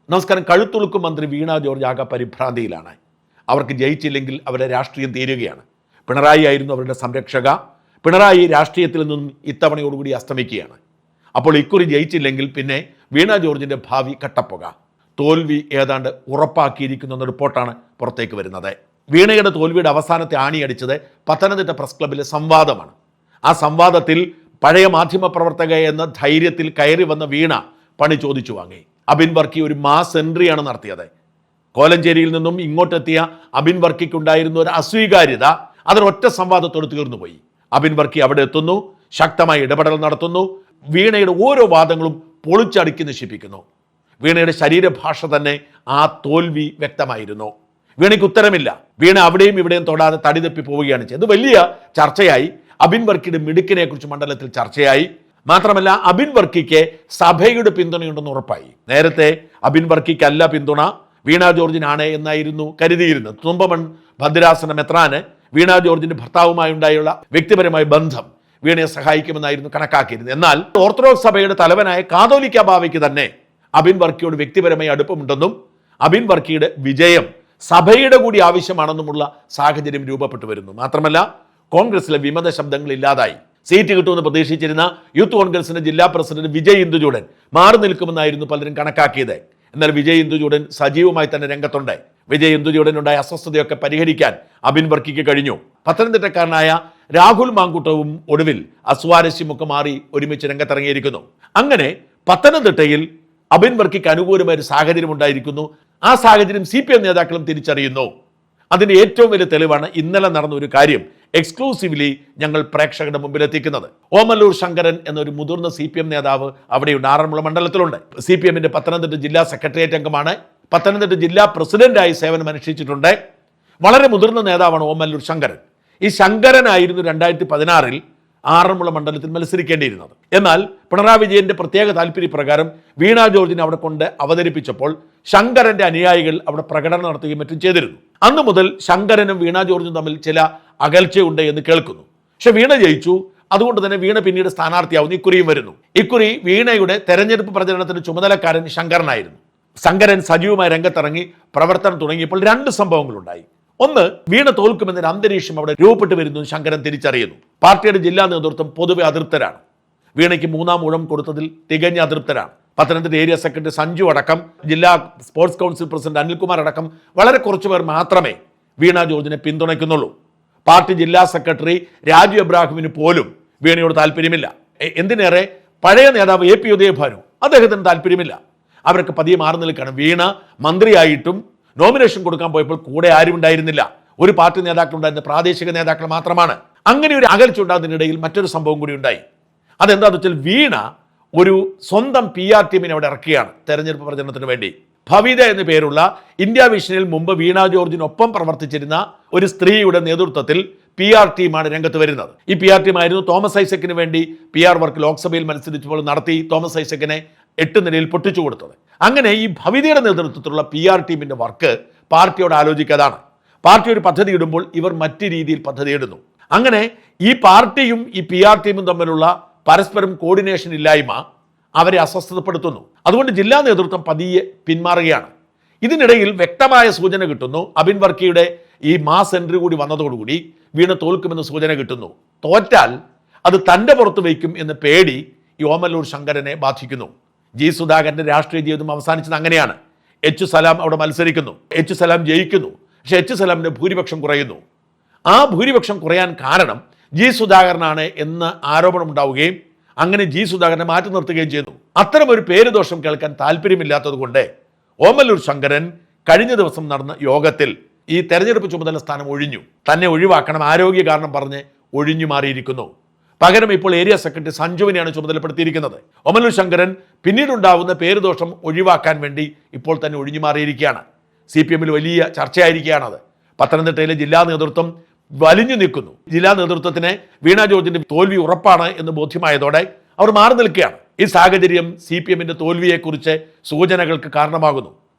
നമസ്കാരം. കഴുത്തുളുക്കും മന്ത്രി വീണ ജോർജ് ആകെ പരിഭ്രാന്തിയിലാണ്. അവർക്ക് ജയിച്ചില്ലെങ്കിൽ അവരുടെ രാഷ്ട്രീയം തീരുകയാണ്. പിണറായി ആയിരുന്നു അവരുടെ സംരക്ഷക. പിണറായി രാഷ്ട്രീയത്തിൽ നിന്നും ഇത്തവണയോടുകൂടി അസ്തമിക്കുകയാണ്. അപ്പോൾ ഇക്കുറി ജയിച്ചില്ലെങ്കിൽ പിന്നെ വീണ ജോർജിൻ്റെ ഭാവി കട്ടപ്പുക. തോൽവി ഏതാണ്ട് ഉറപ്പാക്കിയിരിക്കുന്ന എന്ന റിപ്പോർട്ടാണ് പുറത്തേക്ക് വരുന്നത്. വീണയുടെ തോൽവിയുടെ അവസാനത്തെ ആണിയടിച്ചത് പത്തനംതിട്ട പ്രസ് ക്ലബ്ബിലെ സംവാദമാണ്. ആ സംവാദത്തിൽ പഴയ മാധ്യമപ്രവർത്തക എന്ന ധൈര്യത്തിൽ കയറി വന്ന വീണ പണി ചോദിച്ചു വാങ്ങി. അബിൻ വർക്കി ഒരു മാസ് എൻട്രിയാണ് നടത്തിയത്. കോലഞ്ചേരിയിൽ നിന്നും ഇങ്ങോട്ടെത്തിയ അബിൻ വർക്കിക്കുണ്ടായിരുന്ന ഒരു അസ്വീകാര്യത അതിനൊറ്റ സംവാദത്തോട് തീർന്നുപോയി. അബിൻ വർക്കി അവിടെ എത്തുന്നു, ശക്തമായ ഇടപെടൽ നടത്തുന്നു, വീണയുടെ ഓരോ വാദങ്ങളും പൊളിച്ചടുക്കി നശിപ്പിക്കുന്നു. വീണയുടെ ശരീരഭാഷ തന്നെ ആ തോൽവി വ്യക്തമായിരുന്നു. വീണയ്ക്ക് ഉത്തരമില്ല. വീണ അവിടെയും ഇവിടെയും തൊടാതെ തടി തപ്പി പോവുകയാണ് ചെയ്തത്. വലിയ ചർച്ചയായി. അബിൻ വർക്കിയുടെ മിടുക്കിനെ കുറിച്ച് മണ്ഡലത്തിൽ ചർച്ചയായി. മാത്രമല്ല, അബിൻ വർക്കിക്ക് സഭയുടെ പിന്തുണയുണ്ടെന്ന് ഉറപ്പായി. നേരത്തെ അബിൻ വർക്കിക്കല്ല പിന്തുണ, വീണ ജോർജിനാണ് എന്നായിരുന്നു കരുതിയിരുന്നത്. തുമ്പമൺ ഭദ്രാസന മെത്രാന് വീണ ജോർജിന്റെ ഭർത്താവുമായുണ്ടായുള്ള വ്യക്തിപരമായ ബന്ധം വീണയെ സഹായിക്കുമെന്നായിരുന്നു കണക്കാക്കിയിരുന്നത്. എന്നാൽ ഓർത്തഡോക്സ് സഭയുടെ തലവനായ കാതോലിക്ക ബാവയ്ക്ക് തന്നെ അബിൻ വർക്കിയോട് വ്യക്തിപരമായി അടുപ്പമുണ്ടെന്നും അബിൻ വർക്കിയുടെ വിജയം സഭയുടെ കൂടി ആവശ്യമാണെന്നുമുള്ള സാഹചര്യം രൂപപ്പെട്ടു വരുന്നു. മാത്രമല്ല, കോൺഗ്രസിലെ വിമത ശബ്ദങ്ങൾ ഇല്ലാതായി. സീറ്റ് കിട്ടുമെന്ന് പ്രതീക്ഷിച്ചിരുന്ന യൂത്ത് കോൺഗ്രസിന്റെ ജില്ലാ പ്രസിഡന്റ് വിജയ് ഇന്ദുചൂടൻ മാറി നിൽക്കുമെന്നായിരുന്നു പലരും കണക്കാക്കിയത്. എന്നാൽ വിജയ് ഇന്ദുചൂടൻ സജീവമായി തന്നെ രംഗത്തുണ്ട്. വിജയ് ഇന്ദുചൂടനുണ്ടായ അസ്വസ്ഥതയൊക്കെ പരിഹരിക്കാൻ അബിൻ വർക്കിക്ക് കഴിഞ്ഞു. പത്തനംതിട്ടക്കാരനായ രാഹുൽ മാങ്കൂട്ടവും ഒടുവിൽ അസ്വാരസ്യമൊക്കെ മാറി ഒരുമിച്ച് രംഗത്തിറങ്ങിയിരിക്കുന്നു. അങ്ങനെ പത്തനംതിട്ടയിൽ അബിൻ വർക്കിക്ക് അനുകൂലമായ ഒരു സാഹചര്യം ഉണ്ടായിരിക്കുന്നു. ആ സാഹചര്യം CPM നേതാക്കളും തിരിച്ചറിയുന്നു. അതിന്റെ ഏറ്റവും വലിയ തെളിവാണ് ഇന്നലെ നടന്ന ഒരു കാര്യം എക്സ്ക്ലൂസീവ്ലി ഞങ്ങൾ പ്രേക്ഷകരുടെ മുമ്പിൽ എത്തിക്കുന്നത്. ഓമല്ലൂർ ശങ്കരൻ എന്നൊരു മുതിർന്ന CPM നേതാവ് അവിടെയുണ്ട്, ആറന്മുള മണ്ഡലത്തിലുണ്ട്. CPMന്റെ പത്തനംതിട്ട ജില്ലാ സെക്രട്ടേറിയറ്റ് അംഗമാണ്. പത്തനംതിട്ട ജില്ലാ പ്രസിഡന്റായി സേവനം അനുഷ്ഠിച്ചിട്ടുണ്ട്. വളരെ മുതിർന്ന നേതാവാണ് ഓമല്ലൂർ ശങ്കരൻ. ഈ ശങ്കരനായിരുന്നു 2016 ആറന്മുള മണ്ഡലത്തിൽ മത്സരിക്കേണ്ടിയിരുന്നത്. എന്നാൽ പിണറായി വിജയന്റെ പ്രത്യേക താല്പര്യപ്രകാരം വീണ ജോർജിനെ അവിടെ കൊണ്ട് അവതരിപ്പിച്ചപ്പോൾ ശങ്കരന്റെ അനുയായികൾ അവിടെ പ്രകടനം നടത്തുകയും മറ്റും ചെയ്തിരുന്നു. അന്നു മുതൽ ശങ്കരനും വീണ ജോർജും തമ്മിൽ ചില അകൽച്ചയുണ്ട് എന്ന് കേൾക്കുന്നു. പക്ഷെ വീണ ജയിച്ചു. അതുകൊണ്ട് തന്നെ വീണ പിന്നീട് സ്ഥാനാർത്ഥിയാവുന്നു. ഇക്കുറിയും വരുന്നു. ഇക്കുറി വീണയുടെ തെരഞ്ഞെടുപ്പ് പ്രചരണത്തിന് ചുമതലക്കാരൻ ശങ്കരനായിരുന്നു. ശങ്കരൻ സജീവമായി രംഗത്തിറങ്ങി പ്രവർത്തനം തുടങ്ങിയപ്പോൾ 2 സംഭവങ്ങളുണ്ടായി. ഒന്ന്, വീണ തോൽക്കുമെന്നൊരു അന്തരീക്ഷം അവിടെ രൂപപ്പെട്ടു വരുന്നു. ശങ്കരൻ തിരിച്ചറിയുന്നു. പാർട്ടിയുടെ ജില്ലാ നേതൃത്വം പൊതുവെ അതൃപ്തരാണ്. വീണയ്ക്ക് 3ാം ഊഴം കൊടുത്തതിൽ തികഞ്ഞ അതൃപ്തരാണ്. പത്തനംതിട്ട ഏരിയ സെക്രട്ടറി സഞ്ജു അടക്കം, ജില്ലാ സ്പോർട്സ് കൗൺസിൽ പ്രസിഡന്റ് അനിൽകുമാർ അടക്കം വളരെ കുറച്ചു പേർ മാത്രമേ വീണ ജോർജിനെ പിന്തുണയ്ക്കുന്നുള്ളൂ. പാർട്ടി ജില്ലാ സെക്രട്ടറി രാജു എബ്രാഹിമിന് പോലും വീണയോട് താല്പര്യമില്ല. എന്തിനേറെ പഴയ നേതാവ് AP ഉദയഭാനു, അദ്ദേഹത്തിന് താല്പര്യമില്ല. അവർക്ക് പതിയെ മാറി നിൽക്കുകയാണ്. വീണ മന്ത്രിയായിട്ടും നോമിനേഷൻ കൊടുക്കാൻ പോയപ്പോൾ കൂടെ ആരും ഉണ്ടായിരുന്നില്ല. ഒരു പാർട്ടി നേതാക്കൾ ഉണ്ടായിരുന്ന പ്രാദേശിക നേതാക്കൾ മാത്രമാണ്. അങ്ങനെ ഒരു അകൽച്ച ഉണ്ടാകുന്നതിനിടയിൽ മറ്റൊരു സംഭവം കൂടി ഉണ്ടായി. അതെന്താണെന്ന് വെച്ചാൽ വീണ ഒരു സ്വന്തം PR ടീമിനെ അവിടെ ഇറക്കുകയാണ് തെരഞ്ഞെടുപ്പ് പ്രചരണത്തിന് വേണ്ടി. ഭവിത എന്ന പേരുള്ള ഇന്ത്യ വിഷനിൽ മുമ്പ് വീണ ജോർജിനൊപ്പം പ്രവർത്തിച്ചിരുന്ന ഒരു സ്ത്രീയുടെ നേതൃത്വത്തിൽ PR ടീമാണ് രംഗത്ത് വരുന്നത്. ഈ PR ടീമായിരുന്നു തോമസ് ഐസക്കിന് വേണ്ടി PR വർക്ക് ലോക്സഭയിൽ മത്സരിച്ചപ്പോൾ നടത്തി തോമസ് ഐസക്കിനെ 8 നിലയിൽ പൊട്ടിച്ചു കൊടുത്തത്. അങ്ങനെ ഈ ഭവിതയുടെ നേതൃത്വത്തിലുള്ള PR ടീമിന്റെ വർക്ക് പാർട്ടിയോട് ആലോചിക്കാതാണ്. പാർട്ടി ഒരു പദ്ധതി ഇടുമ്പോൾ ഇവർ മറ്റു രീതിയിൽ പദ്ധതി ഇടുന്നു. അങ്ങനെ ഈ പാർട്ടിയും ഈ PR ടീമും തമ്മിലുള്ള പരസ്പരം കോർഡിനേഷൻ ഇല്ലായ്മ അവരെ അസ്വസ്ഥതപ്പെടുത്തുന്നു. അതുകൊണ്ട് ജില്ലാ നേതൃത്വം പതിയെ പിന്മാറുകയാണ്. ഇതിനിടയിൽ വ്യക്തമായ സൂചന കിട്ടുന്നു. അബിൻ വർക്കിയുടെ ഈ മാസ് എൻട്രി കൂടി വന്നതോടുകൂടി വീണ തോൽക്കുമെന്ന് സൂചന കിട്ടുന്നു. തോറ്റാൽ അത് തൻ്റെ പുറത്ത് വയ്ക്കും എന്ന പേടി ഈ ഓമല്ലൂർ ശങ്കരനെ ബാധിക്കുന്നു. G. സുധാകരന്റെ രാഷ്ട്രീയ ജീവിതം അവസാനിച്ചത് അങ്ങനെയാണ്. H. സലാം അവിടെ മത്സരിക്കുന്നു. H. സലാം ജയിക്കുന്നു. പക്ഷെ H. സലാമിന്റെ ഭൂരിപക്ഷം കുറയുന്നു. ആ ഭൂരിപക്ഷം കുറയാൻ കാരണം G. സുധാകരനാണ് എന്ന ആരോപണം ഉണ്ടാവുകയും അങ്ങനെ G. സുധാകരനെ മാറ്റി നിർത്തുകയും ചെയ്യുന്നു. അത്തരമൊരു പേരുദോഷം കേൾക്കാൻ താല്പര്യമില്ലാത്തത് കൊണ്ട് ഓമല്ലൂർ ശങ്കരൻ കഴിഞ്ഞ ദിവസം നടന്ന യോഗത്തിൽ ഈ തെരഞ്ഞെടുപ്പ് ചുമതല സ്ഥാനം ഒഴിഞ്ഞു. തന്നെ ഒഴിവാക്കണം, ആരോഗ്യ കാരണം പറഞ്ഞ് ഒഴിഞ്ഞു മാറിയിരിക്കുന്നു. പകരം ഇപ്പോൾ ഏരിയ സെക്രട്ടറി സഞ്ജുവിനെയാണ് ചുമതലപ്പെടുത്തിയിരിക്കുന്നത്. ഓമല്ലൂർ ശങ്കരൻ പിന്നീടുണ്ടാവുന്ന പേരുദോഷം ഒഴിവാക്കാൻ വേണ്ടി ഇപ്പോൾ തന്നെ ഒഴിഞ്ഞു മാറിയിരിക്കുകയാണ്. CPMൽ വലിയ ചർച്ചയായിരിക്കുകയാണത്. പത്തനംതിട്ടയിലെ ജില്ലാ നേതൃത്വം വലിഞ്ഞു നിൽക്കുന്നു. ജില്ലാ നേതൃത്വത്തിന് വീണ ജോർജിന്റെ തോൽവി ഉറപ്പാണ് എന്ന് ബോധ്യമായതോടെ അവർ മാറി നിൽക്കുകയാണ്. ഈ സാഹചര്യം CPMന്റെ തോൽവിയെക്കുറിച്ച് സൂചനകൾക്ക് കാരണമാകുന്നു.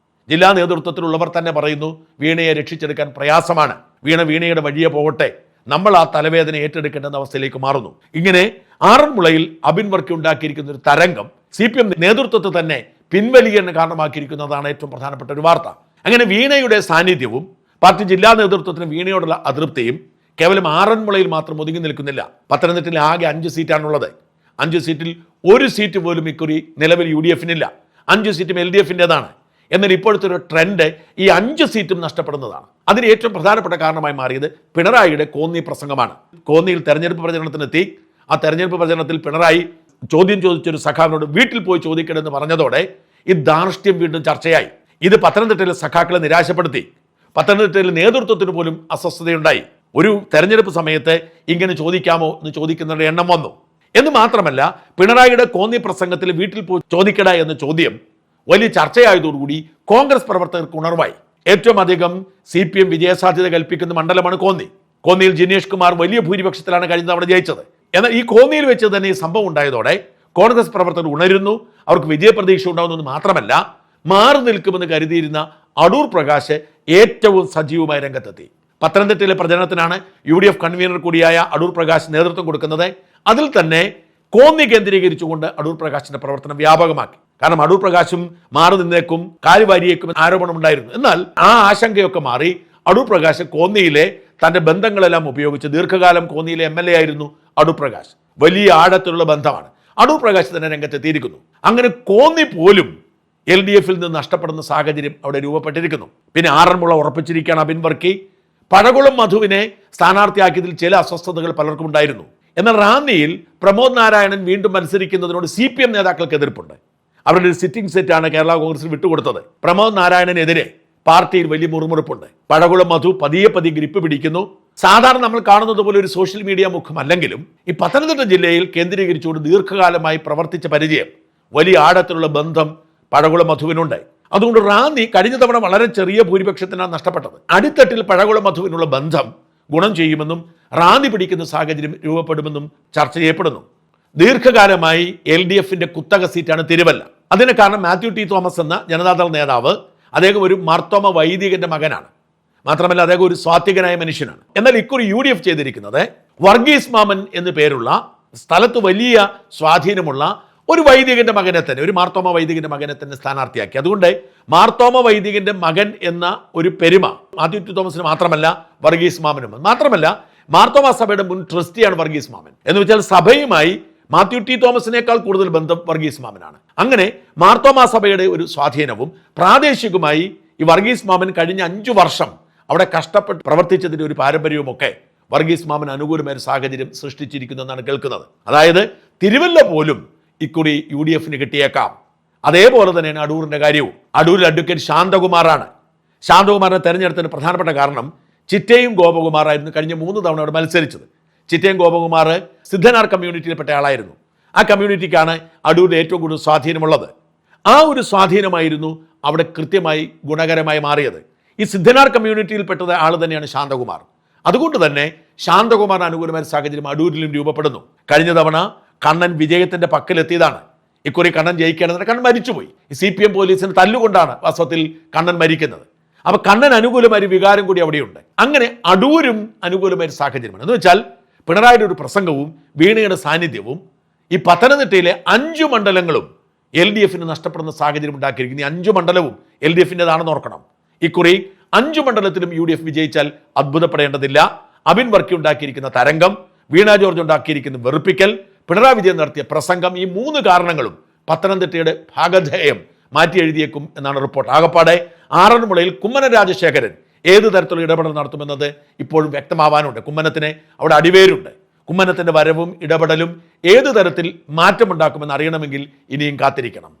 ജില്ലാ നേതൃത്വത്തിലുള്ളവർ തന്നെ പറയുന്നു വീണയെ രക്ഷിച്ചെടുക്കാൻ പ്രയാസമാണ്. വീണയുടെ വഴിയെ പോകട്ടെ, നമ്മൾ ആ തലവേദന ഏറ്റെടുക്കേണ്ടുന്ന അവസ്ഥയിലേക്ക് മാറുന്നു. ഇങ്ങനെ ആറന്മുളയിൽ അബിൻ വർക്കി ഉണ്ടാക്കിയിരിക്കുന്ന ഒരു തരംഗം CPM നേതൃത്വത്തെ തന്നെ പിൻവലിക്കാൻ കാരണമാക്കിയിരിക്കുന്നതാണ് ഏറ്റവും പ്രധാനപ്പെട്ട ഒരു വാർത്ത. അങ്ങനെ വീണയുടെ സാന്നിധ്യവും പാർട്ടി ജില്ലാ നേതൃത്വത്തിന് വീണയോടുള്ള അതൃപ്തിയും കേവലം ആറന്മുളയിൽ മാത്രം ഒതുങ്ങി നിൽക്കുന്നില്ല. പത്തനംതിട്ടയിൽ ആകെ 5 സീറ്റാണുള്ളത്. 5 സീറ്റിൽ ഒരു സീറ്റ് പോലും ഇക്കുറി നിലവിൽ UDF-നില്ല. 5 സീറ്റും LDF-ൻ്റെതാണ്. എന്നാൽ ഇപ്പോഴത്തെ ഒരു ട്രെൻഡ് ഈ 5 സീറ്റും നഷ്ടപ്പെടുന്നതാണ്. അതിന് ഏറ്റവും പ്രധാനപ്പെട്ട കാരണമായി മാറിയത് പിണറായിയുടെ കോന്നി പ്രസംഗമാണ്. കോന്നിയിൽ തെരഞ്ഞെടുപ്പ് പ്രചരണത്തിനെത്തി. ആ തെരഞ്ഞെടുപ്പ് പ്രചരണത്തിൽ പിണറായി ചോദ്യം ചോദിച്ചൊരു സഖാവിനോട് വീട്ടിൽ പോയി ചോദിക്കണമെന്ന് പറഞ്ഞതോടെ ഈ ധാർഷ്ട്യം വീണ്ടും ചർച്ചയായി. ഇത് പത്തനംതിട്ടയിലെ സഖാക്കളെ നിരാശപ്പെടുത്തി. പത്തനംതിട്ടയിലെ നേതൃത്വത്തിന് പോലും അസ്വസ്ഥതയുണ്ടായി. ഒരു തെരഞ്ഞെടുപ്പ് സമയത്ത് ഇങ്ങനെ ചോദിക്കാമോ എന്ന് ചോദിക്കുന്നവരുടെ എണ്ണം വന്നു. എന്ന് മാത്രമല്ല, പിണറായിയുടെ കോന്നി പ്രസംഗത്തിൽ വീട്ടിൽ പോയി ചോദിക്കട എന്ന ചോദ്യം വലിയ ചർച്ചയായതോടുകൂടി കോൺഗ്രസ് പ്രവർത്തകർക്ക് ഉണർവായി. ഏറ്റവും അധികം CPM വിജയസാധ്യത കൽപ്പിക്കുന്ന മണ്ഡലമാണ് കോന്നി. കോന്നിയിൽ ജിനേഷ് കുമാർ വലിയ ഭൂരിപക്ഷത്തിലാണ് കഴിഞ്ഞ തവണ ജയിച്ചത്. എന്നാൽ ഈ കോന്നിയിൽ വെച്ച് തന്നെ ഈ സംഭവം ഉണ്ടായതോടെ കോൺഗ്രസ് പ്രവർത്തകർ ഉണരുന്നു. അവർക്ക് വിജയപ്രതീക്ഷ ഉണ്ടാകുന്നത് മാത്രമല്ല, മാറി നിൽക്കുമെന്ന് കരുതിയിരുന്ന അടൂർ പ്രകാശ് ഏറ്റവും സജീവമായി രംഗത്തെത്തി. പത്തനംതിട്ടയിലെ പ്രചരണത്തിനാണ് UDF കൺവീനർ കൂടിയായ അടൂർ പ്രകാശ് നേതൃത്വം കൊടുക്കുന്നത്. അതിൽ തന്നെ കോന്നി കേന്ദ്രീകരിച്ചുകൊണ്ട് അടൂർ പ്രകാശിന്റെ പ്രവർത്തനം വ്യാപകമാക്കി. കാരണം അടൂർ പ്രകാശും മാറി നിന്നേക്കും, കാലുവാരിയേക്കും ആരോപണമുണ്ടായിരുന്നു. എന്നാൽ ആ ആശങ്കയൊക്കെ മാറി അടൂർ പ്രകാശ് കോന്നിയിലെ തന്റെ ബന്ധങ്ങളെല്ലാം ഉപയോഗിച്ച് ദീർഘകാലം കോന്നിയിലെ MLA ആയിരുന്നു അടൂർ പ്രകാശ്. വലിയ ആഴത്തിലുള്ള ബന്ധമാണ്. അടൂർ പ്രകാശ് തന്നെ രംഗത്തെത്തിയിരിക്കുന്നു. അങ്ങനെ കോന്നി പോലും LDF-ൽ നിന്ന് നഷ്ടപ്പെടുന്ന സാഹചര്യം അവിടെ രൂപപ്പെട്ടിരിക്കുന്നു. പിന്നെ ആറന്മുള ഉറപ്പിച്ചിരിക്കുകയാണ് അബിൻ വർക്കി. പഴകുളം മധുവിനെ സ്ഥാനാർത്ഥിയാക്കിയതിൽ ചില അസ്വസ്ഥതകൾ പലർക്കും ഉണ്ടായിരുന്നു. എന്നാൽ റാന്നിയിൽ പ്രമോദ് നാരായണൻ വീണ്ടും മത്സരിക്കുന്നതിനോട് CPM നേതാക്കൾക്ക് എതിർപ്പുണ്ട്. അവരുടെ ഒരു സിറ്റിംഗ് സെറ്റാണ് കേരള കോൺഗ്രസിൽ വിട്ടുകൊടുത്തത്. പ്രമോദ് നാരായണനെതിരെ പാർട്ടിയിൽ വലിയ മുറുമുറുപ്പുണ്ട്. പഴകുളം മധു പതിയെ ഗ്രിപ്പ് പിടിക്കുന്നു. സാധാരണ നമ്മൾ കാണുന്നത് പോലെ ഒരു സോഷ്യൽ മീഡിയ മുഖമല്ലെങ്കിലും ഈ പത്തനംതിട്ട ജില്ലയിൽ കേന്ദ്രീകരിച്ചുകൊണ്ട് ദീർഘകാലമായി പ്രവർത്തിച്ച പരിചയം, വലിയ ആഴത്തിലുള്ള ബന്ധം പഴകുളം മധുവിനുണ്ട്. അതുകൊണ്ട് റാന്നി കഴിഞ്ഞ തവണ വളരെ ചെറിയ ഭൂരിപക്ഷത്തിനാണ് നഷ്ടപ്പെട്ടത്. അടിത്തട്ടിൽ പഴകുളം മധുവിനുള്ള ബന്ധം ഗുണം ചെയ്യുമെന്നും റാന്നി പിടിക്കുന്ന സാഹചര്യം രൂപപ്പെടുമെന്നും ചർച്ച ചെയ്യപ്പെടുന്നു. ദീർഘകാലമായി LDF-ന്റെ കുത്തക സീറ്റാണ് തിരുവല്ല. അതിന് കാരണം മാത്യു ടി തോമസ് എന്ന ജനതാദൾ നേതാവ്. അദ്ദേഹം ഒരു മാർത്തോമ വൈദികന്റെ മകനാണ്. മാത്രമല്ല അദ്ദേഹം ഒരു സ്വാത്വികനായ മനുഷ്യനാണ്. എന്നാൽ ഇക്കുറി UDF ചെയ്തിരിക്കുന്നത് വർഗീസ് മാമൻ എന്നു പേരുള്ള സ്ഥലത്ത് വലിയ സ്വാധീനമുള്ള ഒരു വൈദികന്റെ മകനെ തന്നെ, ഒരു മാർത്തോമ വൈദികന്റെ മകനെ തന്നെ സ്ഥാനാർത്ഥിയാക്കി. അതുകൊണ്ട് മാർത്തോമ വൈദികന്റെ മകൻ എന്ന ഒരു പെരുമ മാത്യു ടി തോമസിന് മാത്രമല്ല, വർഗീസ് മാമനും. മാത്രമല്ല, മാർത്തോമ സഭയുടെ മുൻ ട്രസ്റ്റിയാണ് വർഗീസ് മാമൻ. എന്ന് വെച്ചാൽ സഭയുമായി മാത്യു ടി തോമസിനേക്കാൾ കൂടുതൽ ബന്ധം വർഗീസ് മാമനാണ്. അങ്ങനെ മാർത്തോമ സഭയുടെ ഒരു സ്വാധീനവും പ്രാദേശികമായി ഈ വർഗീസ് മാമൻ കഴിഞ്ഞ 5 വർഷം അവിടെ കഷ്ടപ്പെട്ട് പ്രവർത്തിച്ചതിന്റെ ഒരു പാരമ്പര്യവുമൊക്കെ വർഗീസ് മാമൻ അനുകൂലമായ ഒരു സാഹചര്യം സൃഷ്ടിച്ചിരിക്കുന്നു എന്നാണ് കേൾക്കുന്നത്. അതായത് തിരുവല്ല പോലും ഇക്കുറി UDF-ന് കിട്ടിയേക്കാം. അതേപോലെ തന്നെയാണ് അടൂരിന്റെ കാര്യവും. അടൂരിൽ അഡ്വക്കേറ്റ് ശാന്തകുമാറാണ്. ശാന്തകുമാറിനെ തെരഞ്ഞെടുത്തതിന് പ്രധാനപ്പെട്ട കാരണം ചിറ്റയും ഗോപകുമാറായിരുന്നു കഴിഞ്ഞ 3 തവണ അവിടെ മത്സരിച്ചത്. ചിറ്റയും ഗോപകുമാർ സിദ്ധനാർ കമ്മ്യൂണിറ്റിയിൽപ്പെട്ട ആളായിരുന്നു. ആ കമ്മ്യൂണിറ്റിക്കാണ് അടൂരിൽ ഏറ്റവും കൂടുതൽ സ്വാധീനമുള്ളത്. ആ ഒരു സ്വാധീനമായിരുന്നു അവിടെ കൃത്യമായി ഗുണകരമായി മാറിയത്. ഈ സിദ്ധനാർ കമ്മ്യൂണിറ്റിയിൽപ്പെട്ട ആൾ തന്നെയാണ് ശാന്തകുമാർ. അതുകൊണ്ട് തന്നെ ശാന്തകുമാറിന് അനുകൂലമായ സാഹചര്യം അടൂരിലും രൂപപ്പെടുന്നു. കഴിഞ്ഞ തവണ കണ്ണൻ വിജയത്തിന്റെ പക്കലെത്തിയതാണ്. ഇക്കുറി കണ്ണൻ ജയിക്കേണ്ടതിന് കണ്ണൻ മരിച്ചുപോയി. CPM പോലീസിന് തല്ലുകൊണ്ടാണ് വാസ്തവത്തിൽ കണ്ണൻ മരിക്കുന്നത്. അപ്പൊ കണ്ണൻ അനുകൂലമായ ഒരു വികാരം കൂടി അവിടെയുണ്ട്. അങ്ങനെ അടൂരും അനുകൂലമായ സാഹചര്യമാണ്. എന്ന് വെച്ചാൽ പിണറായിയുടെ ഒരു പ്രസംഗവും വീണയുടെ സാന്നിധ്യവും ഈ പത്തനംതിട്ടയിലെ 5 മണ്ഡലങ്ങളും LDF-ന് നഷ്ടപ്പെടുന്ന സാഹചര്യം ഉണ്ടാക്കിയിരിക്കുന്നു. ഈ 5 മണ്ഡലവും LDF-ൻ്റെതാണെന്ന് ഓർക്കണം. ഇക്കുറി 5 മണ്ഡലത്തിലും UDF വിജയിച്ചാൽ അത്ഭുതപ്പെടേണ്ടതില്ല. അബിൻ വർക്കി ഉണ്ടാക്കിയിരിക്കുന്ന തരംഗം, വീണ ജോർജ് ഉണ്ടാക്കിയിരിക്കുന്ന വെറുപ്പിക്കൽ, പിണറായി വിജയൻ നടത്തിയ പ്രസംഗം, ഈ 3 കാരണങ്ങളും പത്തനംതിട്ടയുടെ ഭാഗധേയം മാറ്റി എഴുതിയേക്കും എന്നാണ് റിപ്പോർട്ട്. ആകപ്പാടെ ആറന്മുളയിൽ കുമ്മനം രാജശേഖരൻ ഏത് തരത്തിലുള്ള ഇടപെടൽ നടത്തുമെന്നത് ഇപ്പോഴും വ്യക്തമാവാനുണ്ട്. കുമ്മനത്തിന് അവിടെ അടിവേരുണ്ട്. കുമ്മനത്തിന്റെ വരവും ഇടപെടലും ഏത് തരത്തിൽ മാറ്റമുണ്ടാക്കുമെന്ന് അറിയണമെങ്കിൽ ഇനിയും കാത്തിരിക്കണം.